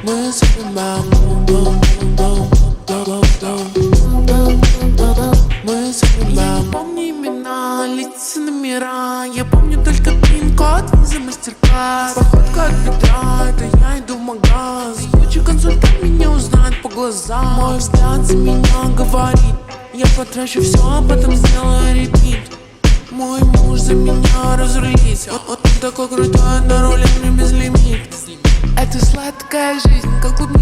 Мы забываем мы забываем. Помню имена, лица, номера. Я помню только пин-код, виза, мастер-класс. Походка от бедра, это я иду в магаз. Куча консультант меня узнает по глазам. Мой взгляд за меня говорит: я потрачу все, а потом сделаю репит. Мой муж за меня разрулится. Он такой крутой, на руле мне безлимит. Это сладкая жизнь, как будто